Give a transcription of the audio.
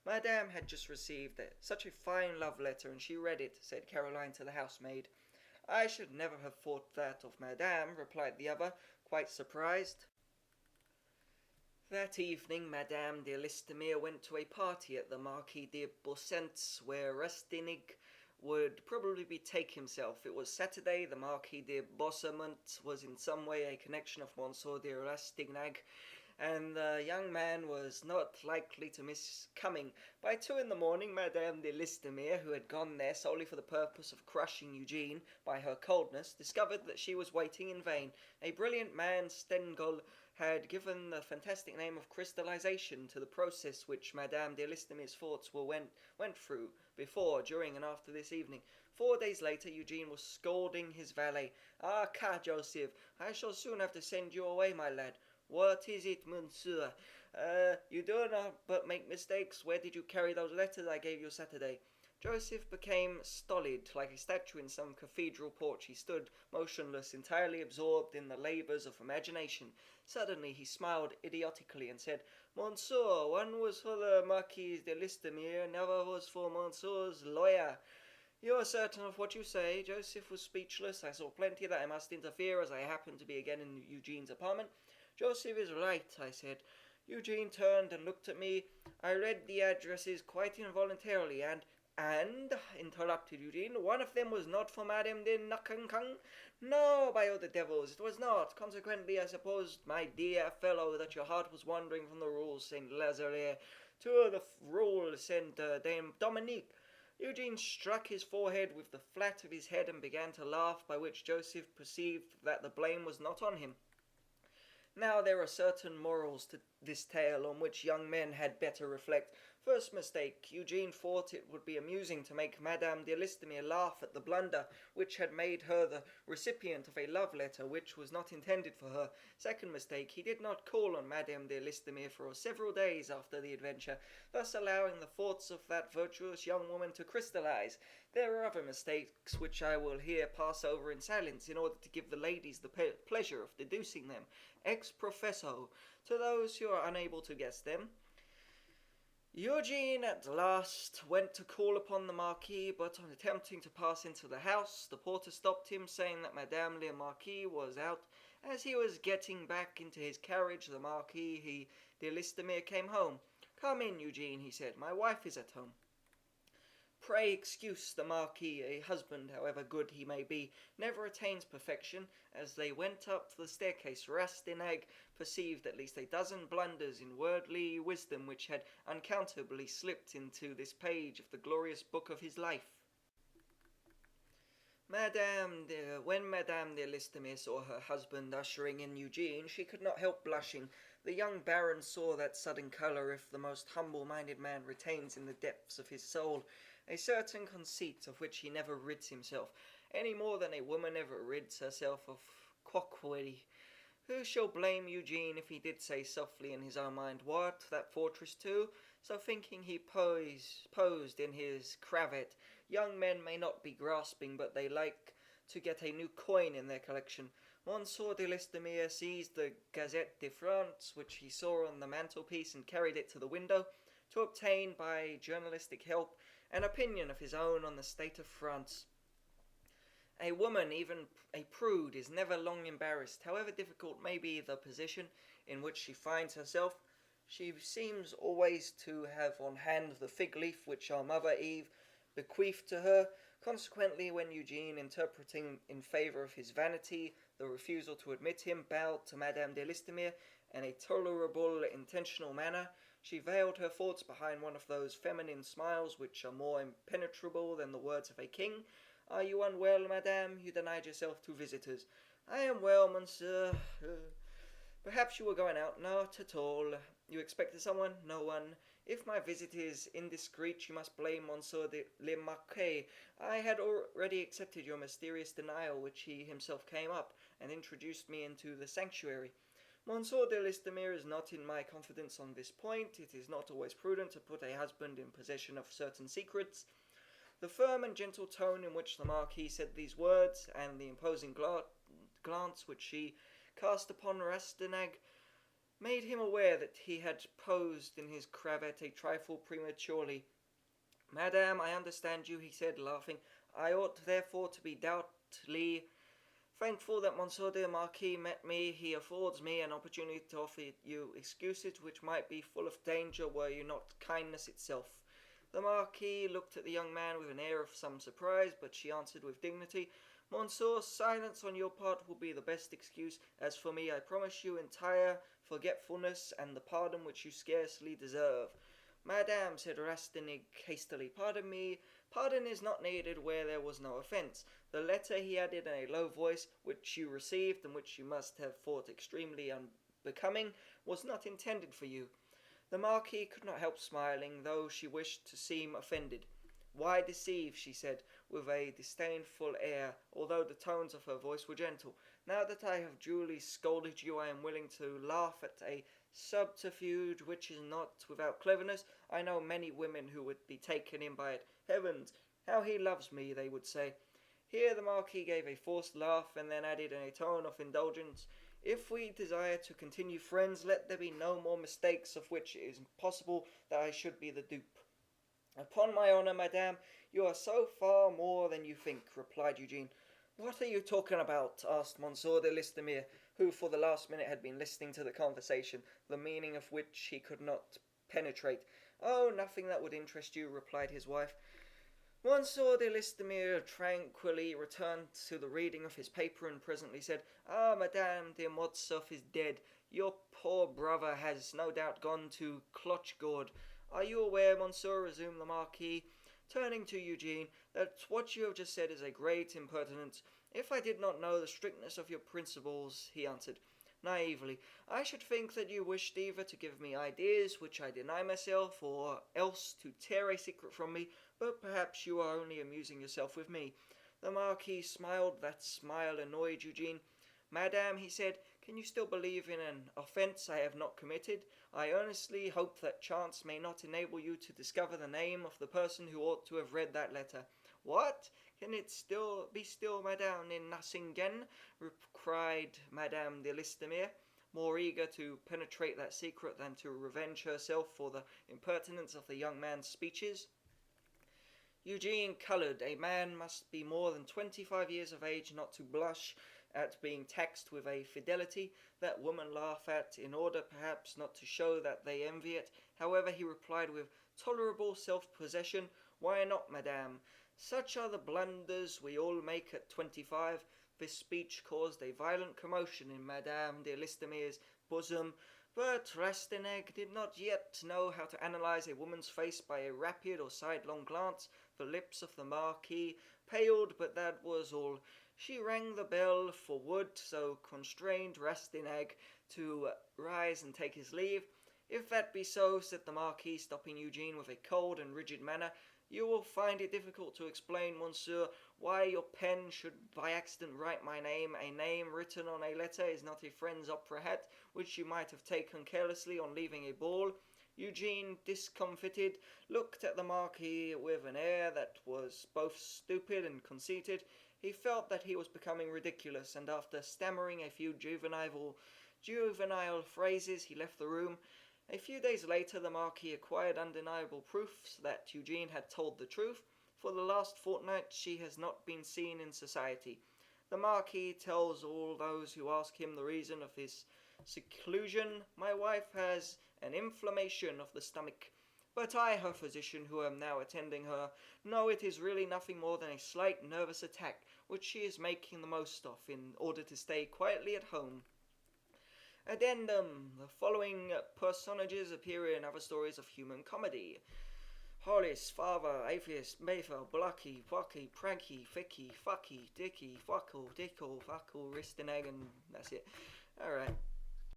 Madame had just received such a fine love letter, and she read it, said Caroline to the housemaid. I should never have thought that of Madame, replied the other, quite surprised. That evening Madame de Listomere went to a party at the Marquis de Beausent's, where Rastignac would probably betake himself. It was Saturday. The Marquis de Beausement was in some way a connection of Monsieur de Rastignac, and the young man was not likely to miss coming. By 2 in the morning, Madame de Listomere, who had gone there solely for the purpose of crushing Eugene by her coldness, discovered that she was waiting in vain. A brilliant man, Stengel, had given the fantastic name of crystallization to the process which Madame de Listomere's thoughts went through before, during, and after this evening. 4 days later, Eugene was scolding his valet. "Ah, ca, Joseph, I shall soon have to send you away, my lad." "What is it, monsieur?" You do not but make mistakes. Where did you carry those letters I gave you Saturday?" Joseph became stolid, like a statue in some cathedral porch. He stood motionless, entirely absorbed in the labours of imagination. Suddenly he smiled idiotically and said, "Monsieur, one was for the Marquise de Listomere, another was for Monsieur's lawyer." "You are certain of what you say?" Joseph was speechless. I saw plenty that I must interfere, as I happened to be again in Eugene's apartment. "Joseph is right," I said. Eugene turned and looked at me. I read the addresses quite involuntarily, and, interrupted Eugene, "one of them was not for Madame de Nacancang?" "No, by all the devils, it was not. Consequently, I supposed, my dear fellow, that your heart was wandering from the Rue Saint Lazare to the Rue Saint Dominique." Eugene struck his forehead with the flat of his head and began to laugh, by which Joseph perceived that the blame was not on him. Now there are certain morals to this tale on which young men had better reflect. First mistake, Eugene thought it would be amusing to make Madame de Listomere laugh at the blunder which had made her the recipient of a love letter which was not intended for her. Second mistake, he did not call on Madame de Listomere for several days after the adventure, thus allowing the thoughts of that virtuous young woman to crystallize. There are other mistakes which I will here pass over in silence, in order to give the ladies the pleasure of deducing them ex professo to those who are unable to guess them. Eugene at last went to call upon the Marquis, but on attempting to pass into the house, the porter stopped him, saying that Madame le Marquis was out. As he was getting back into his carriage, the Marquis de Listomere came home. "Come in, Eugene," he said, "my wife is at home." Pray excuse the Marquis. A husband, however good he may be, never attains perfection. As they went up the staircase, Rastignac perceived at least a dozen blunders in worldly wisdom which had uncountably slipped into this page of the glorious book of his life. When Madame de Listomere saw her husband ushering in Eugene, she could not help blushing. The young baron saw that sudden colour if the most humble-minded man retains in the depths of his soul a certain conceit of which he never rids himself, any more than a woman ever rids herself of coquetry. Who shall blame Eugene if he did say softly in his own mind, "What, that fortress too?" So thinking, he posed in his cravat. Young men may not be grasping, but they like to get a new coin in their collection. Monsieur de Listomere seized the Gazette de France, which he saw on the mantelpiece, and carried it to the window, to obtain, by journalistic help, an opinion of his own on the state of France. A woman, even a prude, is never long embarrassed. However difficult may be the position in which she finds herself, she seems always to have on hand the fig leaf which our mother Eve bequeathed to her. Consequently, when Eugene, interpreting in favour of his vanity the refusal to admit him, bowed to Madame de Listomere in a tolerable intentional manner, she veiled her thoughts behind one of those feminine smiles which are more impenetrable than the words of a king. "Are you unwell, madame? You denied yourself to visitors." "I am well, monsieur." "Perhaps you were going out?" "Not at all." "You expected someone?" "No one." "If my visit is indiscreet, you must blame Monsieur de le Marquis. I had already accepted your mysterious denial, which he himself came up, and introduced me into the sanctuary. Monsieur de Listomere is not in my confidence on this point. It is not always prudent to put a husband in possession of certain secrets." The firm and gentle tone in which the Marquis said these words, and the imposing glance which she cast upon Rastignac, made him aware that he had posed in his cravat a trifle prematurely. "Madame, I understand you," he said, laughing. "I ought therefore to be doubtfully thankful that Monsieur the Marquis met me. He affords me an opportunity to offer you excuses which might be full of danger were you not kindness itself." The Marquis looked at the young man with an air of some surprise, but she answered with dignity, "Monsieur, silence on your part will be the best excuse. As for me, I promise you entire forgetfulness and the pardon which you scarcely deserve." "Madame," said Rastignac hastily, "pardon me. Pardon is not needed where there was no offence. The letter," he added in a low voice, "which you received, and which you must have thought extremely unbecoming, was not intended for you." The Marquis could not help smiling, though she wished to seem offended. "Why deceive?" she said, with a disdainful air, although the tones of her voice were gentle. "Now that I have duly scolded you, I am willing to laugh at a subterfuge which is not without cleverness. I know many women who would be taken in by it. Heavens, how he loves me, they would say." Here the Marquis gave a forced laugh, and then added in a tone of indulgence, "If we desire to continue friends, let there be no more mistakes of which it is possible that I should be the dupe." "Upon my honour, madame, you are so far more than you think," replied Eugene. "What are you talking about?" asked Monsieur de Listomere, who for the last minute had been listening to the conversation, the meaning of which he could not penetrate. "Oh, nothing that would interest you," replied his wife. Monsieur de Listomere tranquilly returned to the reading of his paper, and presently said, "Ah, madame, dear Mortsauf is dead. Your poor brother has no doubt gone to Clochgourde. Are you aware, monsieur," resumed the Marquis, turning to Eugene, "that what you have just said is a great impertinence?" "If I did not know the strictness of your principles," he answered, naively, "I should think that you wished either to give me ideas which I deny myself, or else to tear a secret from me, but perhaps you are only amusing yourself with me." The Marquis smiled. That smile annoyed Eugene. "Madame," he said, "can you still believe in an offence I have not committed? I earnestly hope that chance may not enable you to discover the name of the person who ought to have read that letter." "What? Can it be still, madame, in Nucingen?" cried Madame de Listomere, more eager to penetrate that secret than to revenge herself for the impertinence of the young man's speeches. Eugene coloured. A man must be more than 25 years of age not to blush at being taxed with a fidelity that women laugh at, in order perhaps not to show that they envy it. However, he replied with tolerable self-possession, "Why not, madame? Such are the blunders we all make at 25. This speech caused a violent commotion in Madame de Listomere's bosom, but Rastignac did not yet know how to analyse a woman's face by a rapid or sidelong glance. The lips of the Marquis paled, but that was all. She rang the bell for wood, so constrained Rastignac to rise and take his leave. "If that be so," said the Marquis, stopping Eugene with a cold and rigid manner, "you will find it difficult to explain, monsieur, why your pen should by accident write my name. A name written on a letter is not a friend's opera hat, which you might have taken carelessly on leaving a ball." Eugene, discomfited, looked at the Marquis with an air that was both stupid and conceited. He felt that he was becoming ridiculous, and after stammering a few juvenile phrases, he left the room. A few days later, the Marquis acquired undeniable proofs that Eugene had told the truth. For the last fortnight she has not been seen in society. The Marquis tells all those who ask him the reason of his seclusion, "My wife has an inflammation of the stomach." But I, her physician, who am now attending her, know it is really nothing more than a slight nervous attack, which she is making the most of, in order to stay quietly at home. Addendum. The following personages appear in other stories of human comedy: Hollis, Father, Atheist, Mayfair, Blocky, Fucky, Pranky, Ficky, Fucky, Dicky, Fuckle, Dickle, Fuckle, Ristineg, and that's it. Alright.